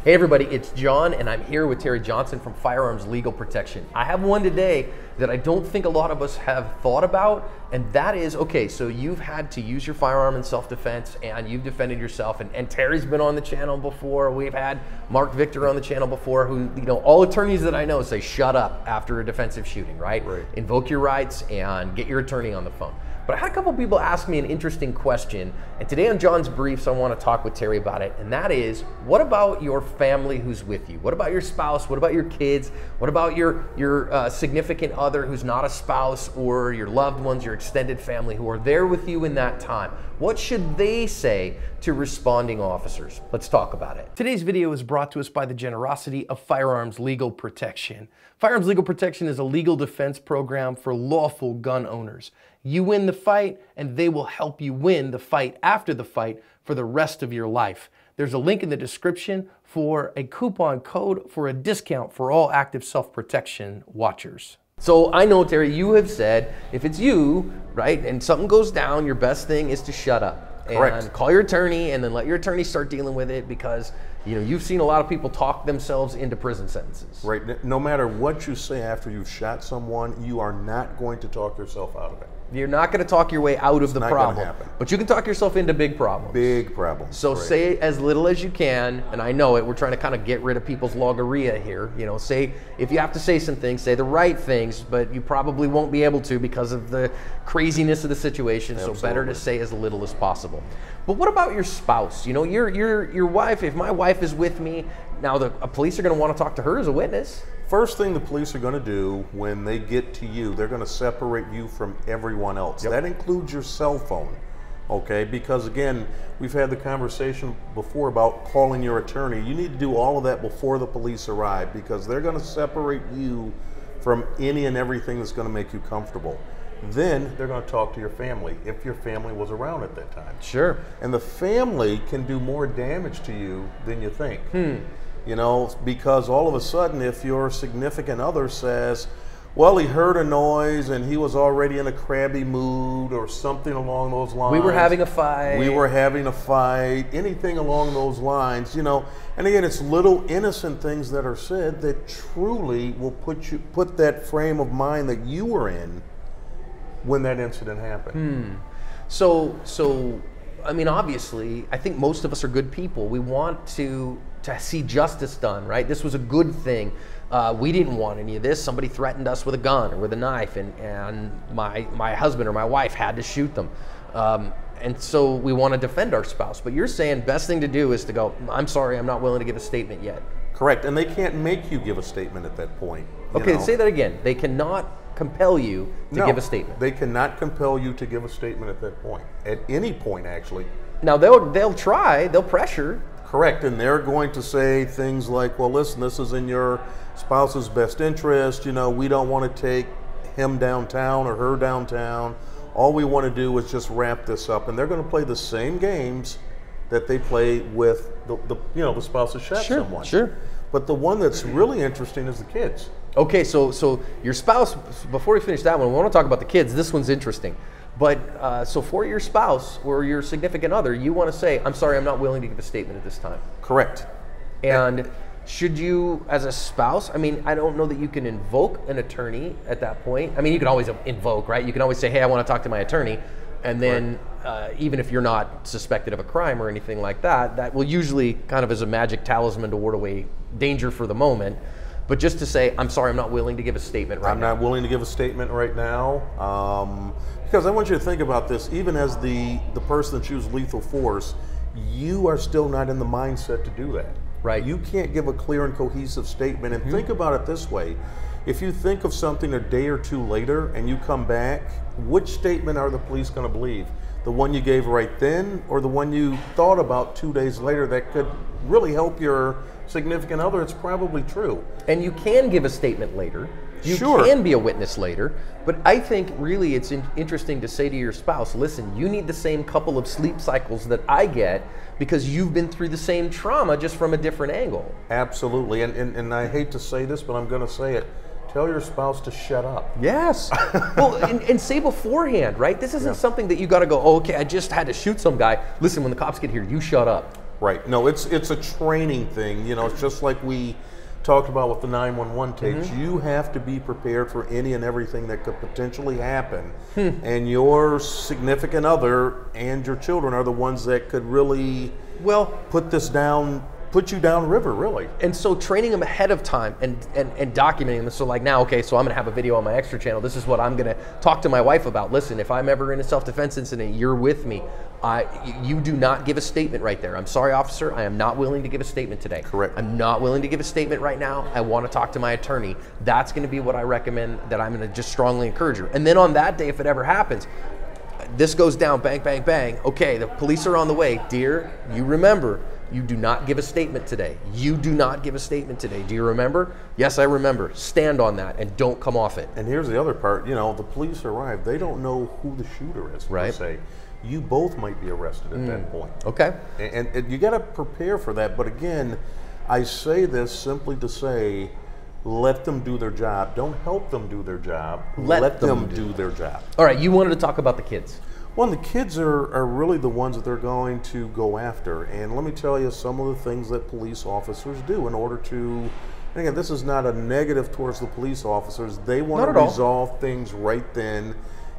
Hey everybody, it's John and I'm here with Terry Johnson from Firearms Legal Protection. I have one today that I don't think a lot of us have thought about, and that is, okay, so you've had to use your firearm in self-defense and you've defended yourself, and Terry's been on the channel before. We've had Mark Victor on the channel before, who, you know, all attorneys that I know say shut up after a defensive shooting, right? Invoke your rights and get your attorney on the phone. But I had a couple people ask me an interesting question, and today on John's Briefs I want to talk with Terry about it, and that is, what about your family who's with you? What about your spouse? What about your kids? What about your significant other who's not a spouse, or your loved ones, your extended family who are there with you in that time? What should they say to responding officers? Let's talk about it. Today's video is brought to us by the generosity of Firearms Legal Protection. Firearms Legal Protection is a legal defense program for lawful gun owners. You win the fight, and they will help you win the fight after the fight for the rest of your life. There's a link in the description for a coupon code for a discount for all active self-protection watchers. So I know, Terry, you have said if it's you, right, and something goes down, your best thing is to shut up. Correct. And call your attorney and then let your attorney start dealing with it, because you know, you've seen a lot of people talk themselves into prison sentences. Right. No matter what you say after you've shot someone, you are not going to talk yourself out of it. You're not going to talk your way out of the problem, but you can talk yourself into big problems. Big problems. So say as little as you can, and I know it, we're trying to kind of get rid of people's logorrhea here. You know, say, if you have to say some things, say the right things, but you probably won't be able to because of the craziness of the situation. Absolutely. So better to say as little as possible. But what about your spouse? You know, your wife, if my wife is with me, now the police are going to want to talk to her as a witness. First thing the police are going to do when they get to you, they're going to separate you from everyone else. Yep. That includes your cell phone, okay? Because again, we've had the conversation before about calling your attorney. You need to do all of that before the police arrive, because they're going to separate you from any and everything that's going to make you comfortable. Then they're going to talk to your family, if your family was around at that time. Sure. And the family can do more damage to you than you think. You know, because all of a sudden, if your significant other says, well, he heard a noise and he was already in a crabby mood or something along those lines. We were having a fight. We were having a fight, anything along those lines, you know. And again, it's little innocent things that are said that truly will put that frame of mind that you were in when that incident happened. So I mean, obviously, I think most of us are good people. We want to see justice done, right? This was a good thing. We didn't want any of this. Somebody threatened us with a gun or with a knife, and my husband or my wife had to shoot them. And so we want to defend our spouse. But you're saying best thing to do is to go, I'm sorry, I'm not willing to give a statement yet. Correct, and they can't make you give a statement at that point. Okay, say that again. They cannot compel you to give a statement. They cannot compel you to give a statement at that point. At any point, actually. Now they'll try, they'll pressure. Correct, and they're going to say things like, well, listen, this is in your spouse's best interest. You know, we don't want to take him downtown or her downtown. All we want to do is just wrap this up, and they're going to play the same games that they play with the spouse that shot someone. Sure. But the one that's really interesting is the kids. Okay, so your spouse, before we finish that one, we want to talk about the kids. This one's interesting. But so for your spouse or your significant other, you want to say, I'm sorry, I'm not willing to give a statement at this time. Correct. And should you, as a spouse, I mean, I don't know that you can invoke an attorney at that point. I mean, you can always invoke, right? You can always say, hey, I want to talk to my attorney. And then even if you're not suspected of a crime or anything like that, that will usually kind of as a magic talisman to ward away danger for the moment. But just to say, I'm sorry, I'm not willing to give a statement right now. I'm not willing to give a statement right now. Because I want you to think about this, even as the person that used lethal force, you are still not in the mindset to do that. Right. You can't give a clear and cohesive statement. And think about it this way. If you think of something a day or two later and you come back, which statement are the police going to believe? The one you gave right then, or the one you thought about 2 days later that could really help your significant other? It's probably true. And you can give a statement later. You Sure. can be a witness later. But I think really it's interesting to say to your spouse, listen, you need the same couple of sleep cycles that I get because you've been through the same trauma just from a different angle. Absolutely. And I hate to say this, but I'm going to say it. Tell your spouse to shut up. Yes. Well, and say beforehand, right? This isn't something that you got to go, oh, okay, I just had to shoot some guy. Listen, when the cops get here, you shut up. Right. No, it's a training thing. You know, it's just like we talked about with the 911 tapes. You have to be prepared for any and everything that could potentially happen. And your significant other and your children are the ones that could really put you down river, really. And so training them ahead of time and documenting them. So like now, okay, so I'm gonna have a video on my extra channel. This is what I'm gonna talk to my wife about. Listen, if I'm ever in a self-defense incident, you're with me. You do not give a statement right there. I'm sorry, officer, I am not willing to give a statement today. Correct. I'm not willing to give a statement right now. I wanna talk to my attorney. That's gonna be what I recommend, that I'm gonna just strongly encourage her. And then on that day, if it ever happens, this goes down, bang, bang, bang. Okay, the police are on the way. Dear, you remember, you do not give a statement today. You do not give a statement today. Do you remember? Yes, I remember. Stand on that and don't come off it. And here's the other part. You know, the police arrive. They don't know who the shooter is, right? Per se. You both might be arrested at that point. Okay. And you got to prepare for that. But again, I say this simply to say, let them do their job. Don't help them do their job. Let them do their job. All right, you wanted to talk about the kids. Well, the kids are really the ones that they're going to go after. And let me tell you some of the things that police officers do in order to, and again, this is not a negative towards the police officers. They want to resolve things right then,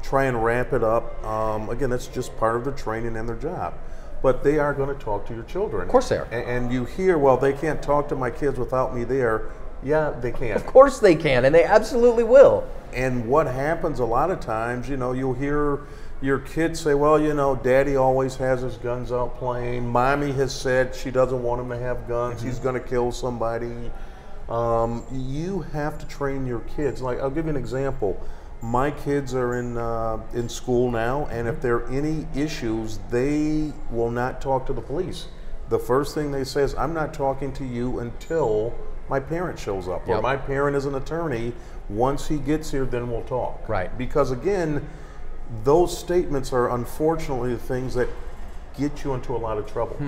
try and wrap it up. Again, that's just part of their training and their job. But they are going to talk to your children. Of course they are. And you hear, well, they can't talk to my kids without me there. Yeah, they can. Of course they can, and they absolutely will. And what happens a lot of times, you know, you'll hear your kids say, well, you know, Daddy always has his guns out playing. Mommy has said she doesn't want him to have guns. He's going to kill somebody. You have to train your kids. Like, I'll give you an example. My kids are in school now, and if there are any issues, they will not talk to the police. The first thing they say is, I'm not talking to you until my parent shows up, or my parent is an attorney. Once he gets here, then we'll talk. Right. Because again, those statements are unfortunately the things that get you into a lot of trouble.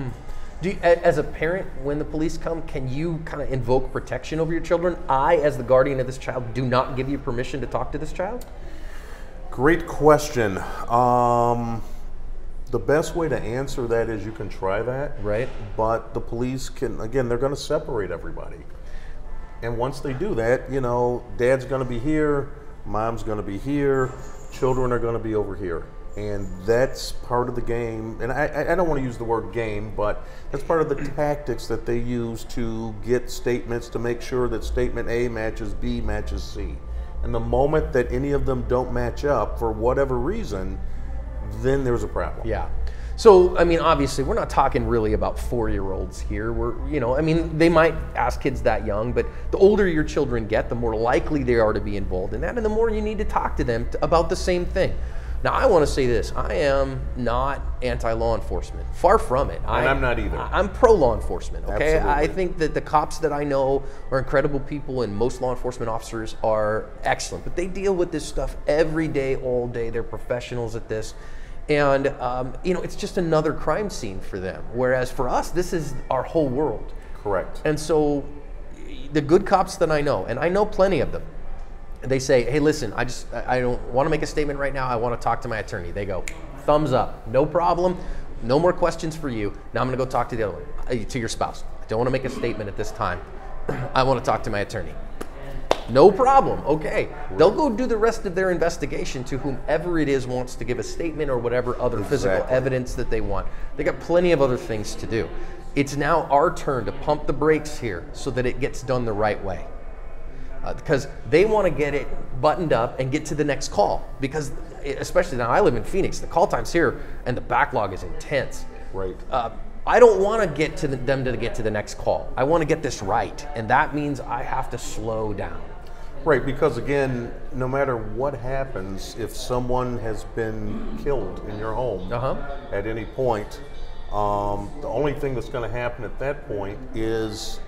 Do you, as a parent, when the police come, can you kind of invoke protection over your children? I, as the guardian of this child, do not give you permission to talk to this child? Great question. The best way to answer that is you can try that. Right. But the police can, again, they're going to separate everybody. And once they do that, you know, Dad's going to be here, Mom's going to be here, children are going to be over here. And that's part of the game. And I don't want to use the word game, but that's part of the tactics that they use to get statements, to make sure that statement A matches B matches C. And the moment that any of them don't match up for whatever reason, then there's a problem. Yeah. So, I mean, obviously, we're not talking really about 4-year-olds here. We're, you know, I mean, they might ask kids that young, but the older your children get, the more likely they are to be involved in that, and the more you need to talk to them about the same thing. Now, I want to say this. I am not anti-law enforcement. Far from it. And I'm not either. I'm pro-law enforcement, okay? Absolutely. I think that the cops that I know are incredible people, and most law enforcement officers are excellent. But they deal with this stuff every day, all day. They're professionals at this. And, you know, it's just another crime scene for them. Whereas for us, this is our whole world. Correct. And so the good cops that I know, and I know plenty of them, they say, hey, listen, I don't want to make a statement right now. I want to talk to my attorney. They go, thumbs up, no problem. No more questions for you. Now I'm going to go talk to the other one, to your spouse. I don't want to make a statement at this time. I want to talk to my attorney. No problem. Okay. They'll go do the rest of their investigation to whomever it is wants to give a statement or whatever other physical evidence that they want. They got plenty of other things to do. It's now our turn to pump the brakes here so that it gets done the right way. Because they want to get it buttoned up and get to the next call. Because, especially now, I live in Phoenix. The call time's here and the backlog is intense. Right. I don't want to get to them to get to the next call. I want to get this right. And that means I have to slow down. Right, because again, no matter what happens, if someone has been killed in your home at any point, the only thing that's going to happen at that point is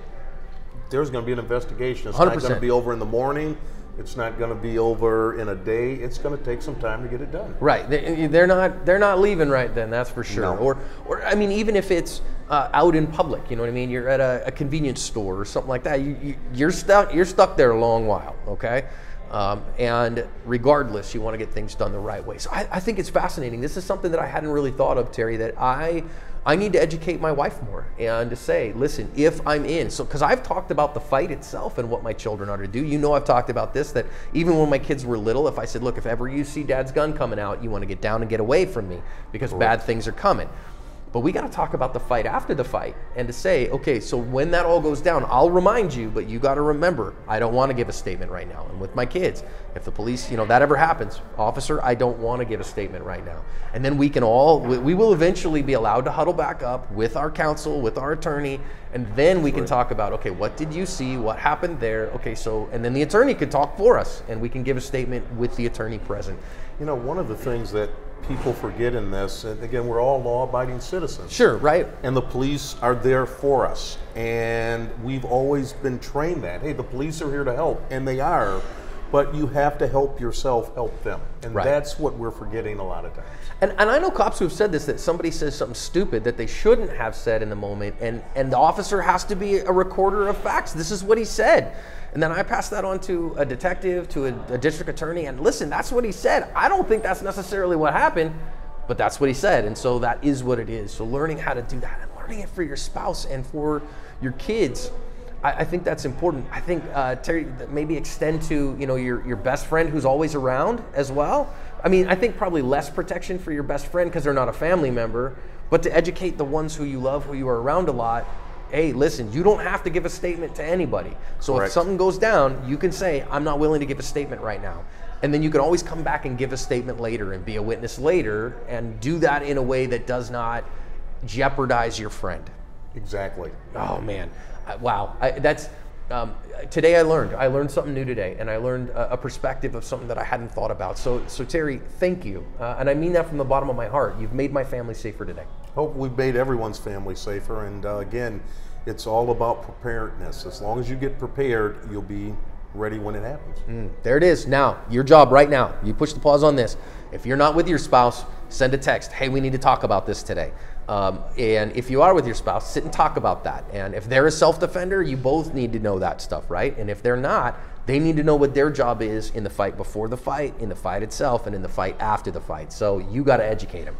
there's going to be an investigation. It's 100%. Not going to be over in the morning. It's not going to be over in a day. It's going to take some time to get it done. Right. They're not leaving right then. That's for sure. No. Or I mean, even if it's out in public, you know what I mean? You're at a convenience store or something like that. You're stuck there a long while. Okay. And regardless, you want to get things done the right way. So I think it's fascinating. This is something that I hadn't really thought of, Terry. That I I need to educate my wife more and to say, listen, if I'm in, so because I've talked about the fight itself and what my children are to do. You know, I've talked about this, that even when my kids were little, if I said, look, if ever you see dad's gun coming out, you want to get down and get away from me because bad things are coming. But we got to talk about the fight after the fight and to say, okay, so when that all goes down, I'll remind you, but you got to remember, I don't want to give a statement right now. And with my kids, if the police, that ever happens, officer, I don't want to give a statement right now. And then we will eventually be allowed to huddle back up with our counsel, with our attorney, and then we can talk about, okay, what did you see? What happened there? Okay, so, and then the attorney could talk for us and we can give a statement with the attorney present. One of the things that people forget in this, and again, we're all law-abiding citizens. Sure, right. And the police are there for us. And we've always been trained that, hey, the police are here to help, and they are, but you have to help yourself help them. And that's what we're forgetting a lot of times. And I know cops who have said this, that somebody says something stupid that they shouldn't have said in the moment, and the officer has to be a recorder of facts. This is what he said. And then I pass that on to a detective, to a district attorney, and listen, that's what he said. I don't think that's necessarily what happened, but that's what he said, and so that is what it is. So learning how to do that, and learning it for your spouse and for your kids, I think that's important. I think, Terry, maybe extend to your best friend who's always around as well. I mean, I think probably less protection for your best friend because they're not a family member, but to educate the ones who you love, who you are around a lot. Hey, listen, you don't have to give a statement to anybody. So if something goes down, you can say, I'm not willing to give a statement right now. And then you can always come back and give a statement later and be a witness later and do that in a way that does not jeopardize your friend. Exactly. Oh, man. Wow. Today I learned something new today, and I learned a perspective of something that I hadn't thought about. So Terry, thank you. And I mean that from the bottom of my heart. You've made my family safer today. Hope we've made everyone's family safer. And again, it's all about preparedness. As long as you get prepared, you'll be ready when it happens. There it is. Now, your job right now, you push the pause on this. If you're not with your spouse, send a text. Hey, we need to talk about this today. And if you are with your spouse, sit and talk about that. And if they're a self-defender, you both need to know that stuff, right? And if they're not, they need to know what their job is in the fight before the fight, in the fight itself, and in the fight after the fight. So you got to educate them.